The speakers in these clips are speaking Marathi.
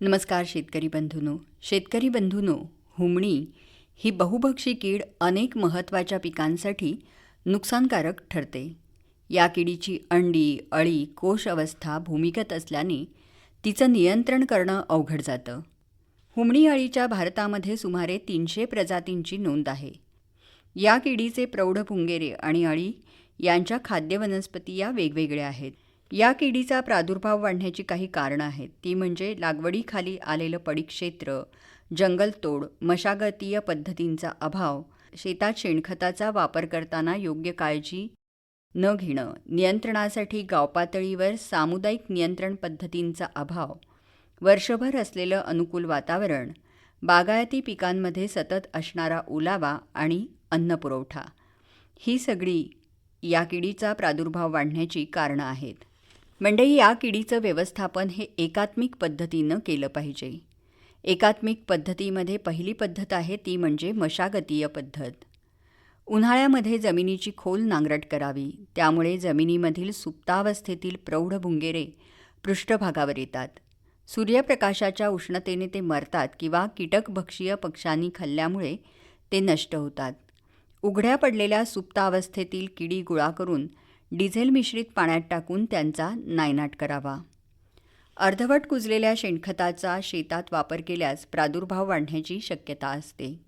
नमस्कार शेतकरी बंधूंनो, हुमणी ही बहुभक्षी कीड अनेक महत्त्वाच्या पिकांसाठी नुकसानकारक ठरते. या किडीची अंडी, अळी, कोश अवस्था भूमिगत असल्याने तिचं नियंत्रण करणं अवघड जातं. हुमणी अळीच्या भारतामध्ये सुमारे 300 प्रजातींची नोंद आहे. या किडीचे प्रौढ पुंगेरे आणि अळी यांच्या खाद्य वनस्पती या वेगवेगळ्या आहेत. या किडीचा प्रादुर्भाव वाढण्याची काही कारणं आहेत. ती म्हणजे लागवडीखाली आलेलं पडीक क्षेत्र, जंगलतोड, मशागतीय पद्धतींचा अभाव, शेतात शेणखताचा वापर करताना योग्य काळजी न घेणं, नियंत्रणासाठी गावपातळीवर सामुदायिक नियंत्रण पद्धतींचा अभाव, वर्षभर असलेलं अनुकूल वातावरण, बागायती पिकांमध्ये सतत असणारा ओलावा आणि अन्नपुरवठा ही सगळी या किडीचा प्रादुर्भाव वाढण्याची कारणं आहेत. मंडळी, या किडीचं व्यवस्थापन हे एकात्मिक पद्धतीनं केलं पाहिजे. एकात्मिक पद्धतीमध्ये पहिली पद्धत आहे ती म्हणजे मशागतीय पद्धत. उन्हाळ्यामध्ये जमिनीची खोल नांगरट करावी. त्यामुळे जमिनीमधील सुप्तावस्थेतील प्रौढ भुंगेरे पृष्ठभागावर येतात. सूर्यप्रकाशाच्या उष्णतेने ते मरतात किंवा कीटकभक्षीय पक्ष्यांनी खाल्ल्यामुळे ते नष्ट होतात. उघड्या पडलेल्या सुप्तावस्थेतील किडी गोळा करून डिझेल मिश्रित पाण्यात टाकून त्यांचा नायनाट करावा. अर्धवट कुजलेल्या शेणखताचा शेतात वापर केल्यास प्रादुर्भाव वाढण्याची शक्यता असते.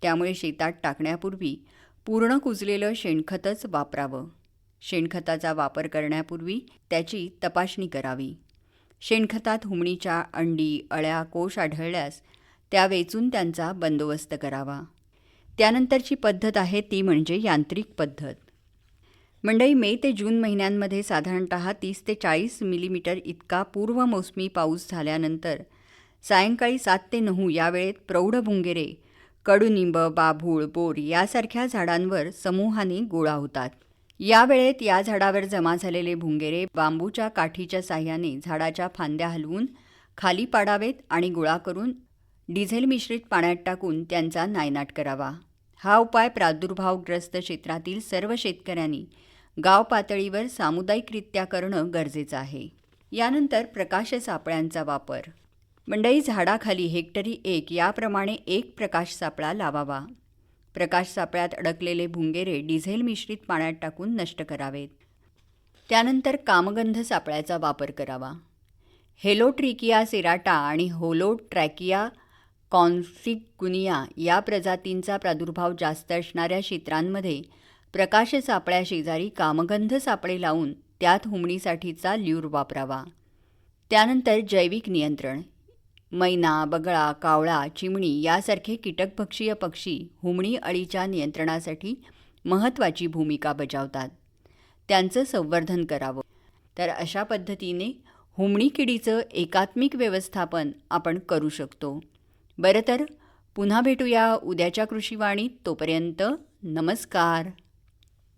त्यामुळे शेतात टाकण्यापूर्वी पूर्ण कुजलेलं शेणखतच वापरावं. शेणखताचा वापर करण्यापूर्वी त्याची तपासणी करावी. शेणखतात हुमणीच्या अंडी, अळ्या, कोश आढळल्यास त्या वेचून त्यांचा बंदोबस्त करावा. त्यानंतरची पद्धत आहे ती म्हणजे यांत्रिक पद्धत. मंडळी, मे ते जून महिन्यांमध्ये साधारणतः 30 ते 40 मिलीमीटर इतका पूर्वमोसमी पाऊस झाल्यानंतर सायंकाळी 7 ते 9 या वेळेत प्रौढ भुंगेरे कडुनिंब, बाभूळ, बोर यासारख्या झाडांवर समूहाने गोळा होतात. या वेळेत या झाडावर जमा झालेले भुंगेरे बांबूच्या काठीच्या साह्याने झाडाच्या फांद्या हलवून खाली पाडावेत आणि गोळा करून डिझेल मिश्रित पाण्यात टाकून त्यांचा नायनाट करावा. हा उपाय प्रादुर्भावग्रस्त क्षेत्रातील सर्व शेतकऱ्यांनी गाव पातळीवर सामुदायिकरित्या करणं गरजेचं आहे. यानंतर प्रकाश सापळ्यांचा वापर. मंडळी, झाडाखाली हेक्टरी 1 याप्रमाणे 1 प्रकाश सापळा लावावा. प्रकाश सापळ्यात अडकलेले भुंगेरे डिझेल मिश्रित पाण्यात टाकून नष्ट करावेत. त्यानंतर कामगंध सापळ्याचा वापर करावा. हेलोट्रिकिया सेराटा आणि होलोट्रॅकिया कॉन्फ्लिगुनिया या प्रजातींचा प्रादुर्भाव जास्त असणाऱ्या क्षेत्रांमध्ये प्रकाश सापळ्या शेजारी कामगंध सापळे लावून त्यात हुमणीसाठीचा ल्यूर वापरावा. त्यानंतर जैविक नियंत्रण. मैना, बगळा, कावळा, चिमणी यासारखे कीटकभक्षीय पक्षी हुमणी अळीच्या नियंत्रणासाठी महत्त्वाची भूमिका बजावतात. त्यांचं संवर्धन करावं. तर अशा पद्धतीने हुमणी किडीचं एकात्मिक व्यवस्थापन आपण करू शकतो. बरं, तर पुन्हा भेटूया उद्याच्या कृषीवाणीत. तोपर्यंत नमस्कार.